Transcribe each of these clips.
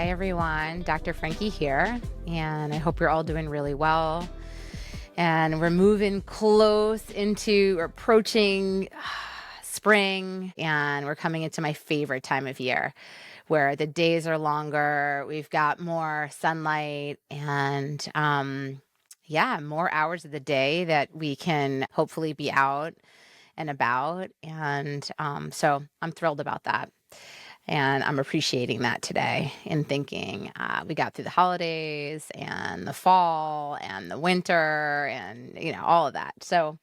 Hi, everyone. Dr. Frankie here, and I hope you're all doing really well. And we're moving close into approaching spring, and we're coming into my favorite time of year where the days are longer, we've got more sunlight, and yeah, more hours of the day that we can hopefully be out and about. And so I'm thrilled about that. And I'm appreciating that today and thinking we got through the holidays and the fall and the winter and, all of that. So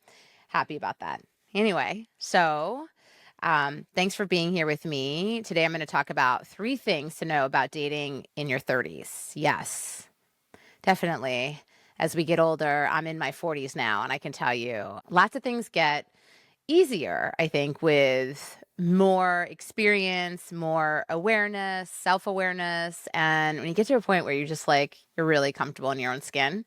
happy about that. Anyway, so thanks for being here with me. Today I'm going to talk about 3 things to know about dating in your 30s. Yes, definitely. As we get older, I'm in my 40s now, and I can tell you lots of things get easier, I think, with more experience, more awareness, self-awareness. And when you get to a point where you're just like, you're really comfortable in your own skin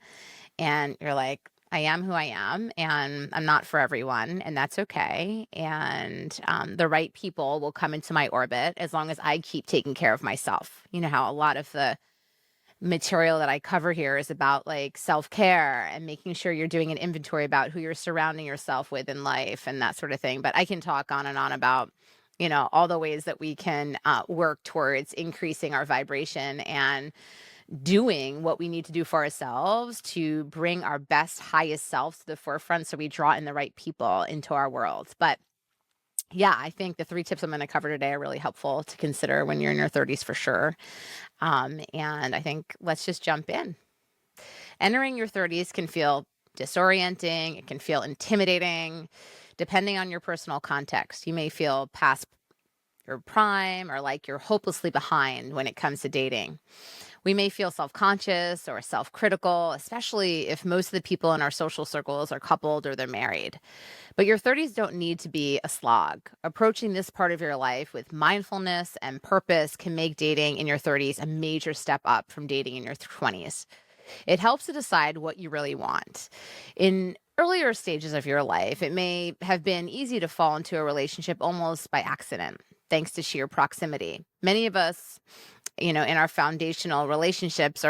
and you're like, I am who I am, and I'm not for everyone, and that's okay. And the right people will come into my orbit as long as I keep taking care of myself. You know how a lot of the material that I cover here is about like self-care and making sure you're doing an inventory about who you're surrounding yourself with in life and that sort of thing. But I can talk on and on about, all the ways that we can work towards increasing our vibration and doing what we need to do for ourselves to bring our best, highest selves to the forefront so we draw in the right people into our world. But yeah, I think the 3 tips I'm going to cover today are really helpful to consider when you're in your 30s for sure. And I think let's just jump in. Entering your 30s can feel disorienting, it can feel intimidating, depending on your personal context. You may feel past your prime or like you're hopelessly behind when it comes to dating. We may feel self-conscious or self-critical, especially if most of the people in our social circles are coupled or they're married. But your 30s don't need to be a slog. Approaching this part of your life with mindfulness and purpose can make dating in your 30s a major step up from dating in your 20s. It helps to decide what you really want. In earlier stages of your life, it may have been easy to fall into a relationship almost by accident, thanks to sheer proximity. Many of us, in our foundational relationships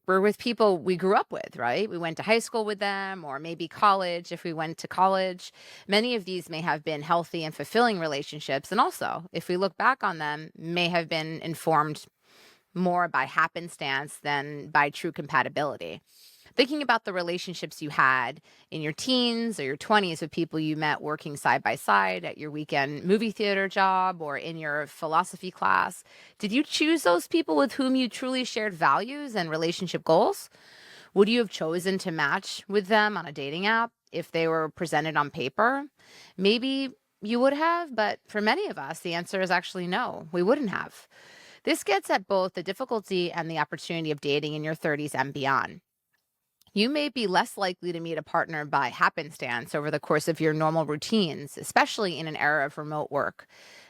we're with people we grew up with, right? We went to high school with them, or maybe college if we went to college. Many of these may have been healthy and fulfilling relationships, and also, if we look back on them, may have been informed more by happenstance than by true compatibility. Thinking about the relationships you had in your teens or your 20s with people you met working side by side at your weekend movie theater job or in your philosophy class, did you choose those people with whom you truly shared values and relationship goals? Would you have chosen to match with them on a dating app if they were presented on paper? Maybe you would have, but for many of us, the answer is actually no, we wouldn't have. This gets at both the difficulty and the opportunity of dating in your 30s and beyond. You may be less likely to meet a partner by happenstance over the course of your normal routines, especially in an era of remote work.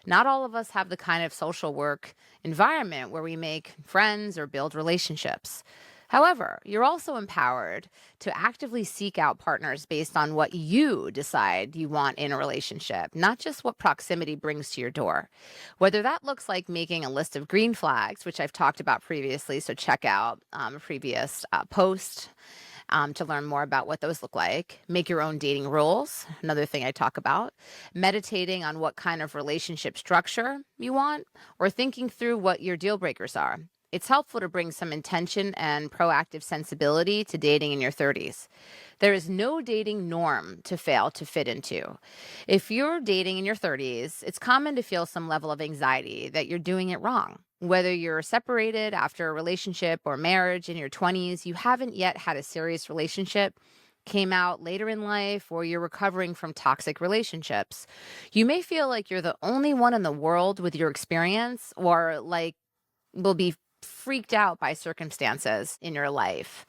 Not all of us have the kind of social work environment where we make friends or build relationships. However, you're also empowered to actively seek out partners based on what you decide you want in a relationship, not just what proximity brings to your door. Whether that looks like making a list of green flags, which I've talked about previously, so check out a previous post to learn more about what those look like. Make your own dating rules, another thing I talk about. Meditating on what kind of relationship structure you want, or thinking through what your deal breakers are. It's helpful to bring some intention and proactive sensibility to dating in your 30s. There is no dating norm to fail to fit into. If you're dating in your 30s, it's common to feel some level of anxiety that you're doing it wrong. Whether you're separated after a relationship or marriage in your 20s, you haven't yet had a serious relationship, came out later in life, or you're recovering from toxic relationships. You may feel like you're the only one in the world with your experience, or like will be freaked out by circumstances in your life.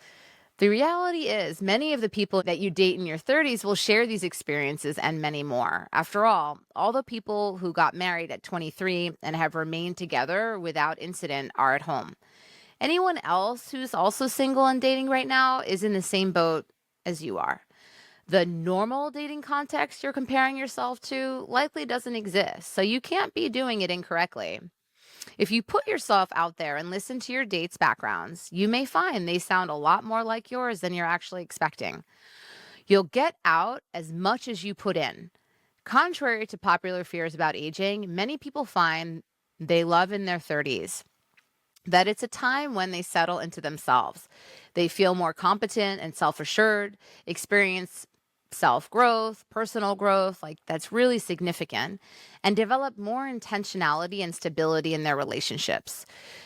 The reality is, many of the people that you date in your 30s will share these experiences and many more. After all the people who got married at 23 and have remained together without incident are at home. Anyone else who's also single and dating right now is in the same boat as you are. The normal dating context you're comparing yourself to likely doesn't exist, so you can't be doing it incorrectly. If you put yourself out there and listen to your dates' backgrounds, you may find they sound a lot more like yours than you're actually expecting. You'll get out as much as you put in. Contrary to popular fears about aging, many people find they love in their 30s, that it's a time when they settle into themselves. They feel more competent and self assured, experience self growth, personal growth, like that's really significant, and develop more intentionality and stability in their relationships.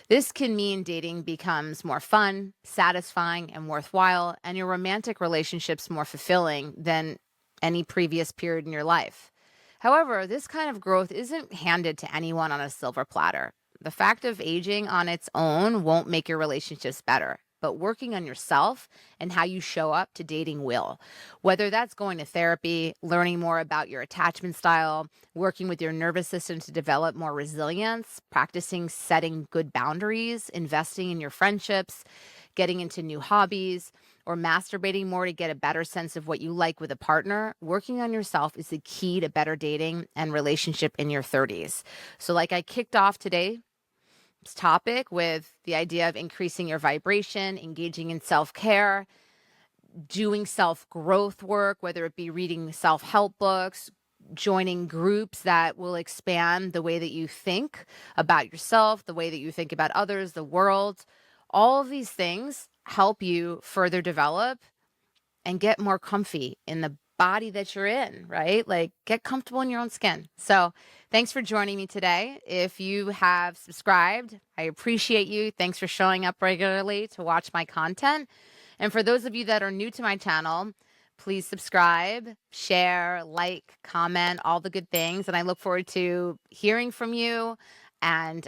This can mean dating becomes more fun, satisfying, and worthwhile, and your romantic relationships more fulfilling than any previous period in your life. However, this kind of growth isn't handed to anyone on a silver platter. The fact of aging on its own won't make your relationships better, but working on yourself and how you show up to dating will. Whether that's going to therapy, learning more about your attachment style, working with your nervous system to develop more resilience, practicing setting good boundaries, investing in your friendships, getting into new hobbies, or masturbating more to get a better sense of what you like with a partner, working on yourself is the key to better dating and relationship in your 30s. So like I kicked off today's topic with the idea of increasing your vibration, engaging in self-care, doing self-growth work, whether it be reading self-help books, joining groups that will expand the way that you think about yourself, the way that you think about others, the world. All of these things help you further develop and get more comfy in the body that you're in, right? Like get comfortable in your own skin. So thanks for joining me today. If you have subscribed, I appreciate you. Thanks for showing up regularly to watch my content. And for those of you that are new to my channel, please subscribe, share, like, comment, all the good things. And I look forward to hearing from you, and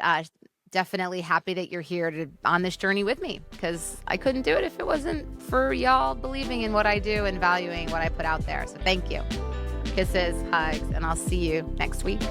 definitely happy that you're here on this journey with me, because I couldn't do it if it wasn't for y'all believing in what I do and valuing what I put out there. So thank you. Kisses, hugs, and I'll see you next week.